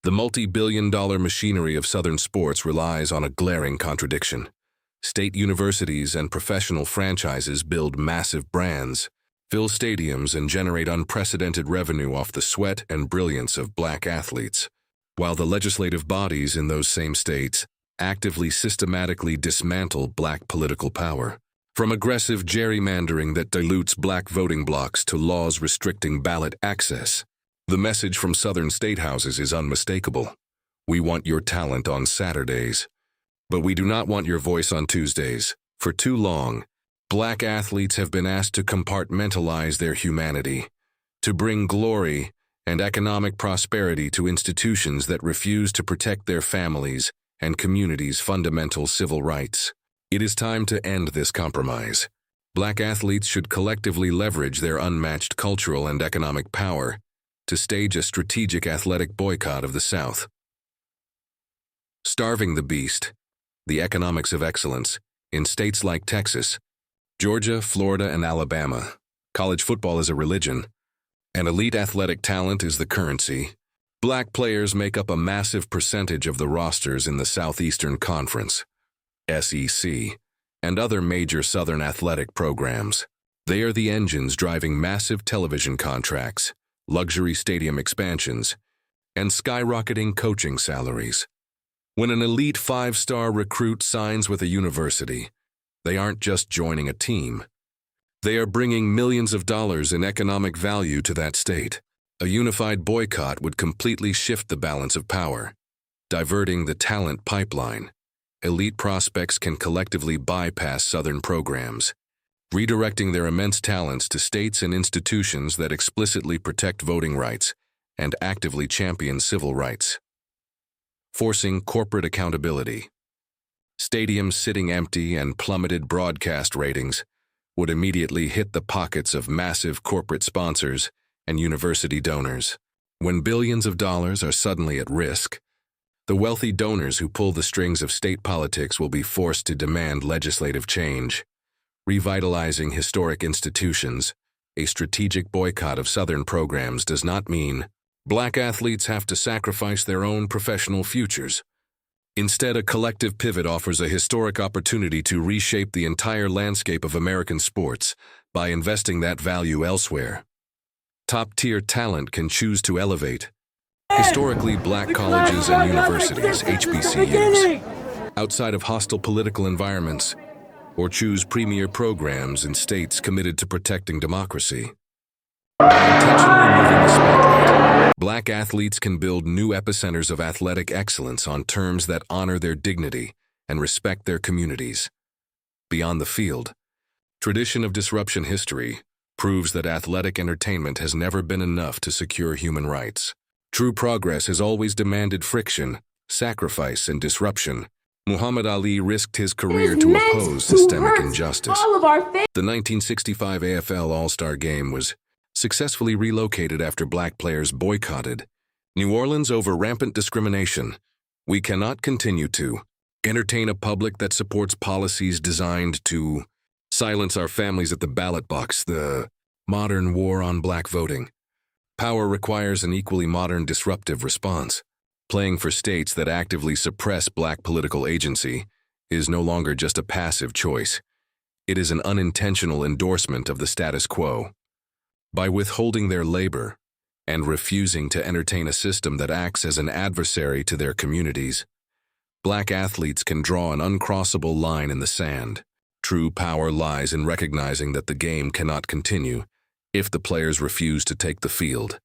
The multi-billion-dollar machinery of Southern sports relies on a glaring contradiction. State universities and professional franchises build massive brands, fill stadiums, and generate unprecedented revenue off the sweat and brilliance of black athletes, while the legislative bodies in those same states actively systematically dismantle black political power. From aggressive gerrymandering that dilutes black voting blocks to laws restricting ballot access, the message from Southern statehouses is unmistakable. We want your talent on Saturdays, but we do not want your voice on Tuesdays. For too long, black athletes have been asked to compartmentalize their humanity, to bring glory and economic prosperity to institutions that refuse to protect their families and communities' fundamental civil rights. It is time to end this compromise. Black athletes should collectively leverage their unmatched cultural and economic power to stage a strategic athletic boycott of the South. Starving the beast, the economics of excellence, in states like Texas, Georgia, Florida, and Alabama, college football is a religion, and elite athletic talent is the currency. Black players make up a massive percentage of the rosters in the Southeastern Conference, SEC, and other major Southern athletic programs. They are the engines driving massive television contracts, luxury stadium expansions, and skyrocketing coaching salaries. When an elite 5-star recruit signs with a university, they aren't just joining a team. They are bringing millions of dollars in economic value to that state. A unified boycott would completely shift the balance of power, diverting the talent pipeline. Elite prospects can collectively bypass Southern programs, redirecting their immense talents to states and institutions that explicitly protect voting rights and actively champion civil rights. Forcing corporate accountability. Stadiums sitting empty and plummeted broadcast ratings would immediately hit the pockets of massive corporate sponsors and university donors. When billions of dollars are suddenly at risk, the wealthy donors who pull the strings of state politics will be forced to demand legislative change. Revitalizing historic institutions, a strategic boycott of Southern programs does not mean black athletes have to sacrifice their own professional futures. Instead, a collective pivot offers a historic opportunity to reshape the entire landscape of American sports by investing that value elsewhere. Top-tier talent can choose to elevate. Historically black colleges and universities, HBCUs, outside of hostile political environments, or choose premier programs in states committed to protecting democracy. By intentionally moving the spotlight, black athletes can build new epicenters of athletic excellence on terms that honor their dignity and respect their communities. Beyond the field, tradition of disruption history proves that athletic entertainment has never been enough to secure human rights. True progress has always demanded friction, sacrifice, and disruption. Muhammad Ali risked his career to oppose systemic injustice. The 1965 AFL All-Star Game was successfully relocated after black players boycotted New Orleans over rampant discrimination. We cannot continue to entertain a public that supports policies designed to silence our families at the ballot box. The modern war on black voting. Power requires an equally modern disruptive response. Playing for states that actively suppress black political agency is no longer just a passive choice. It is an unintentional endorsement of the status quo. By withholding their labor and refusing to entertain a system that acts as an adversary to their communities, black athletes can draw an uncrossable line in the sand. True power lies in recognizing that the game cannot continue if the players refuse to take the field.